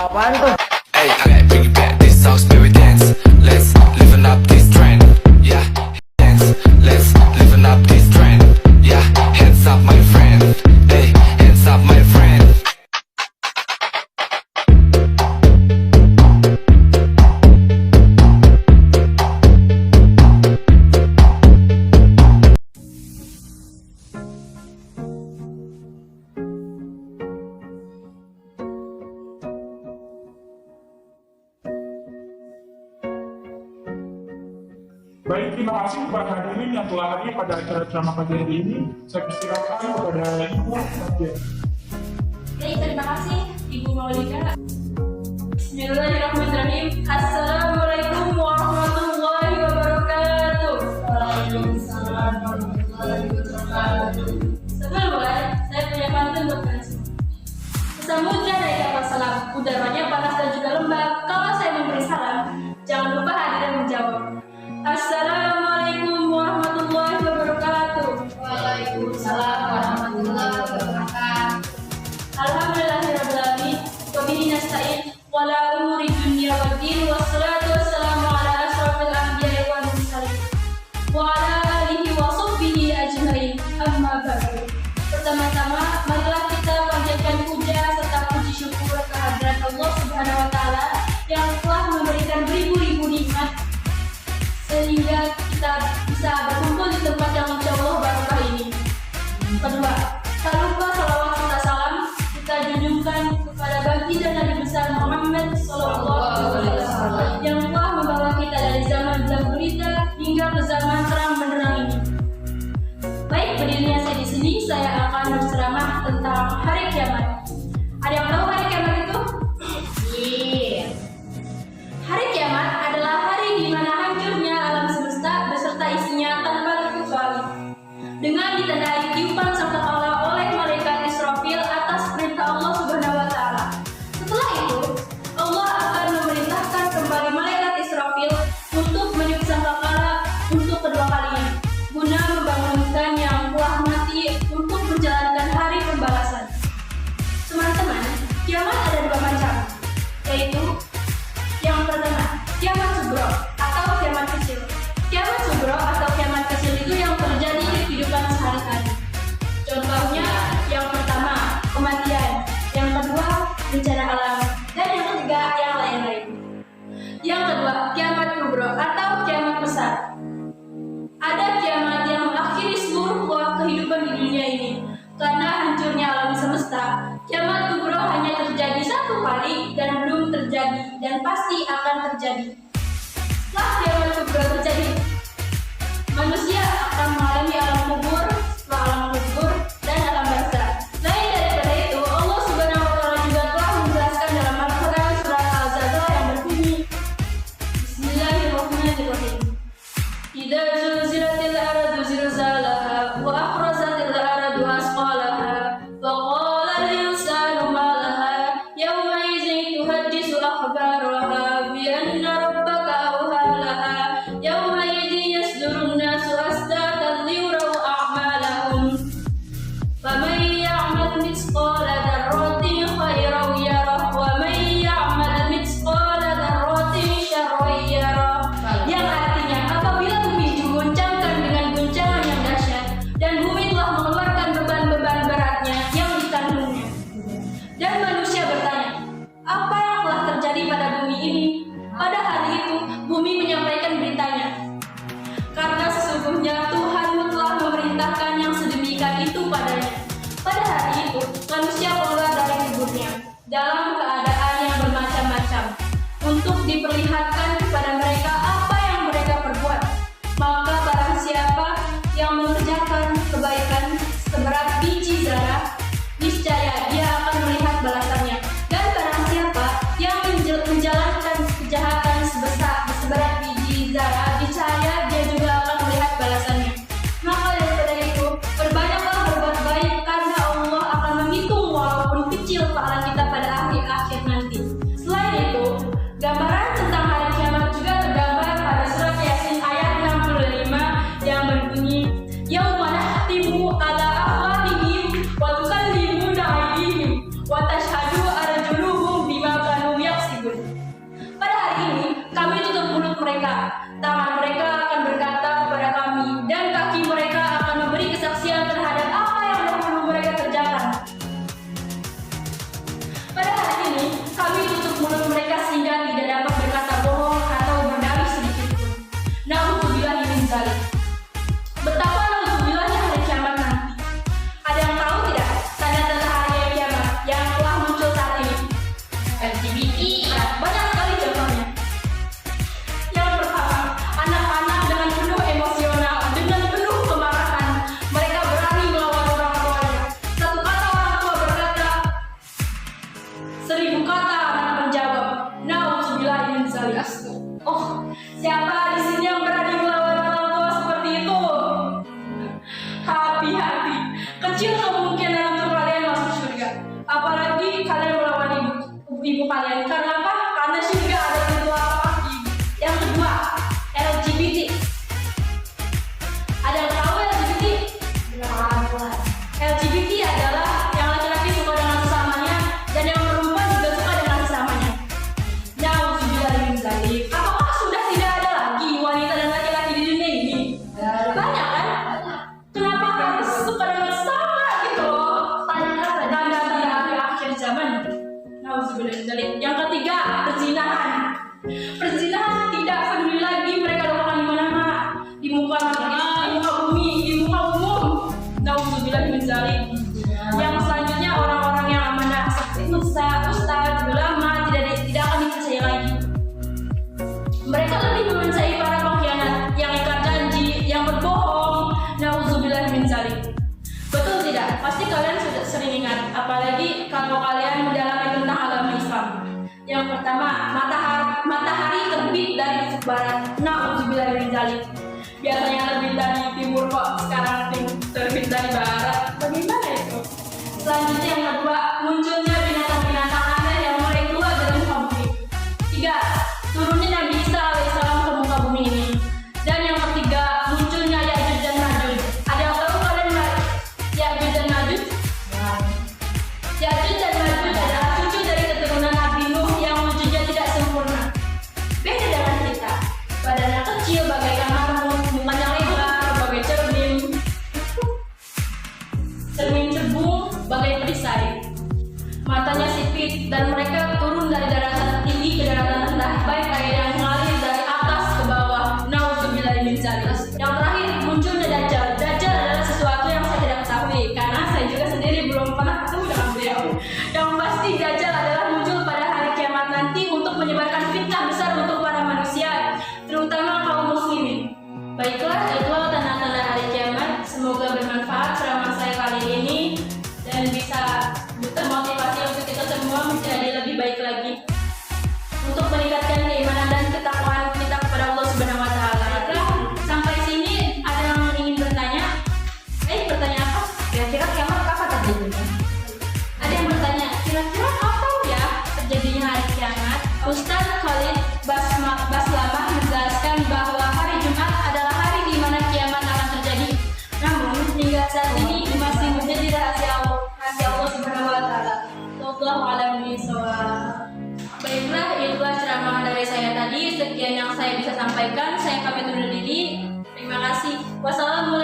Apaan tuh? Hey, I gotta bring it back, this song spirit dance. Let's liven up this trend. Yeah, dance. Let's liven up this trend. Yeah, hands up my friend. Hey, hands up my friend. Baik, terima kasih kepada hadirin yang telah hadir pada acara ceramah pagi hari ini. Saya persilakan kepada Ibu Nadia. Baik, terima kasih Ibu Maulida. Bismillahirrahmanirrahim. Assalamualaikum warahmatullahi wabarakatuh. Waalaikumsalam warahmatullahi wabarakatuh. Sebelum mulai, saya punya pantun buat kalian semua. Samudra dari kapal selam, udaranya panas dan juga lembab. Kalau saya memberi salam, jangan lupa hadir dan menjawab. Assalamualaikum warahmatullahi wabarakatuh. Waalaikumsalam warahmatullahi wabarakatuh. Alhamdulillahirabbil alamin. Wa bihi nasta'in wa la umuri dunya waddin. Wassalatu wassalamu ala asyrofil anbiya'i wal mursalin wa ala alihi wa sahbihi ajmain. Amma ba'du. Pertama-tama, marilah kita panjatkan puja serta puji syukur kehadirat Allah Subhanahu wa taala yang telah memberikan beribu-ribu nikmat sehingga kita bisa berkumpul di tempat yang insya Allah barokah ini. Kedua, tak lupa salawat serta salam kita junjungkan kepada baginda Nabi besar Muhammad SAW yang telah membawa kita dari zaman gelap gulita hingga ke zaman terang benderang ini. Baik, berdirinya saya di sini, saya akan berceramah tentang hari kiamat. Ada yang tahu hari kiamat itu? Iya. Hari kiamat adalah hari di mana hancurnya alam semesta beserta isinya tanpa terkecuali. Dengan ditandai tiupan sangkakala oleh malaikat Israfil atas perintah Allah Subhanahu wa taala. Setelah itu, Allah akan memerintahkan kembali malaikat Israfil untuk meniup sangkakala untuk kedua kalinya, guna membangunkan yang telah mati untuk menjalankan hari pembalasan. Teman-teman, kiamat ada dua macam, yaitu yang pertama, kiamat sugro atau kiamat kecil. Kiamat sugro atau kiamat kecil itu yang terjadi di kehidupan sehari-hari. Contohnya, yang pertama, kematian. Yang kedua, bencana alam. Dan yang ketiga, yang lain-lain. Yang kedua, kiamat kubro atau kiamat besar. Ada kiamat yang mengakhiri seluruh kehidupan di dunia ini. Karena hancurnya alam semesta, kiamat kubro hanya terjadi satu kali dan belum terjadi dan pasti akan terjadi. Setelah kiamat kubro terjadi, manusia akan mengalami alam kubur, setelah alam kubur dan alam barzah. Lain daripada itu, Allah Subhanahu wa taala juga telah menjelaskan dalam Al-Qur'an surat Al-Zalzalah yang berbunyi, Bismillahirrahmanirrahim. Idza zulzilatil ardu zilzalaha wa akhrajatil ardu asqalaha wa qala al-insanu ma laha yawma idzin tuhaddisu akhbaraha bi anna rabbaka awha laha yawma idzin yasdurun nasu asdatan liyuraw a'malahum faman ya'mal mithqala dzarratin khairan yarah wa man ya'mal mithqala dzarratin syarran yarah. Yang artinya, apabila bumi diguncangkan dengan guncangan yang dahsyat dan bumi telah mengeluarkan beban-beban beratnya yang ditanggung, dan manusia bertanya, apa yang telah terjadi pada bumi ini? Pada hari itu, bumi menyampaikan beritanya, karena sesungguhnya Tuhanmu telah memerintahkan yang sedemikian itu padanya. Pada hari itu, manusia keluar dari kuburnya dalam keadaan yang bermacam-macam untuk diperlihatkan kepada mereka apa yang mereka perbuat. Maka barang siapa yang mengerjakan kebaikan seberat biji zarah, niscaya dia akan melihat balasannya. Dan barang siapa yang menjalankan kejahatan seberat biji zarah, niscaya dia juga akan melihat balasannya. Maka daripada itu, perbanyaklah berbuat baik karena Allah akan menghitung walaupun kecil pahala kita pada akhir-akhir nanti. Selain itu, gambaran tentang hari kiamat tangan mereka akan berkata kepada kami, dan kaki mereka akan memberi kesaksian terhadap apa yang dahulu mereka kerjakan. Pada hari ini, kami tutup mulut mereka sehingga tidak dapat berkata bohong atau berdalih sedikit pun. Na'udzubillahi min dzalik. Betapa naudzubillahnya hari kiamat nanti. Ada yang tahu tidak tanda-tanda hari kiamat yang telah muncul saat ini? LGBT. Banyak sekali contohnya. Yang pertama, anak-anak dengan penuh emosional, dengan penuh kemarahan, mereka berani melawan orang tuanya. Satu kata orang tua berkata, 1000 kata anak menjawab. Na'udzubillahi min dzalik. Oh, siapa di sini yang berani melawan orang tua seperti itu? Hati-hati, kecil kemungkinan untuk kalian masuk surga. Apalagi kalian melawan ibu kalian. Karena apa? Karena surga ada pintu apa? Yang kedua, LGBT. Ada yang tahu LGBT? LGBT adalah yang laki-laki suka dengan sesamanya dan yang perempuan juga suka dengan sesamanya. Na'udzubillahi min dzalik. Apakah sudah tidak ada lagi wanita dan laki-laki di dunia ini? Banyak kan? Kenapa harus suka dengan sama gitu loh? Tanda-tanda akhir zaman. Na'udzubillahi min dzalik. Yang ketiga, perzinahan. Perzinahan tidak peduli lagi mereka lakukan di mana-mana, di muka bumi, di muka umum. Na'udzubillahi min dzalik. Yang selanjutnya orang-orang yang amanah seperti ustaz, ulama tidak akan dipercaya lagi. Mereka lebih mempercayai para pengkhianat yang ingkar janji, yang berbohong. Na'udzubillahi min dzalik. Betul tidak? Pasti kalian sudah sering ingat, apalagi kalau kalian mendalami tentang agama Islam. Yang pertama, matahari terbit dari ufuk barat. Na'udzubillahi min dzalik. Biasanya terbit dari timur, kok sekarang terbit dari barat. Bagaimana itu? Selanjutnya yang kedua, munculnya binatang-binatang aneh yang mulai keluar dari muka bumi. 3. Turunnya Nabi Isa alaihissalam ke muka bumi ini. Dan yang ketiga, munculnya Ya'juj dan Ma'juj. Ada yang tahu kalian Ya'juj dan Ma'juj? Ya'juj dan Ma'juj adalah cucu dari keturunan Nabi Nuh yang wujudnya tidak sempurna. Beda dengan kita. Badannya kecil bagaikan marmut, mukanya lebar bagai cermin cebung bagai perisai. Matanya sipit dan mereka turun dari daratan tinggi ke daratan rendah, baik air yang mengalir dari atas ke bawah. Na'udzubillahi min dzalik. Yang terakhir, munculnya Dajjal. Dajjal adalah sesuatu yang saya tidak ketahui karena saya juga sendiri belum pernah ketemu dengan beliau. Yang pasti Dajjal adalah muncul pada hari kiamat nanti untuk menyebarkan fitnah besar untuk para manusia, terutama kaum muslimin. Baiklah, itulah tanda-tanda hari kiamat. Semoga bermanfaat ceramah saya kali ini dan bisa termotivasi untuk kita semua menjadi lebih baik lagi untuk meningkatkan keimanan dan ketakwaan kita kepada Allah Subhanahu wa taala. Baiklah, sampai sini ada yang ingin bertanya? Bertanya apa? Kira-kira kiamat kapan terjadinya? Ada yang bertanya, kira-kira kapan ya terjadinya hari kiamat? Ustaz Khalid Baslamah menjelaskan bahwa hari Jumat adalah hari di mana kiamat akan terjadi. Namun hingga saat ini masih menjadi rahasia Allah Subhanahu wa taala. Wallahu a'lam bishawab. Baiklah, itulah ceramah dari saya tadi. Sekian yang saya bisa sampaikan. Saya pamit undur diri. Terima kasih. Wassalamualaikum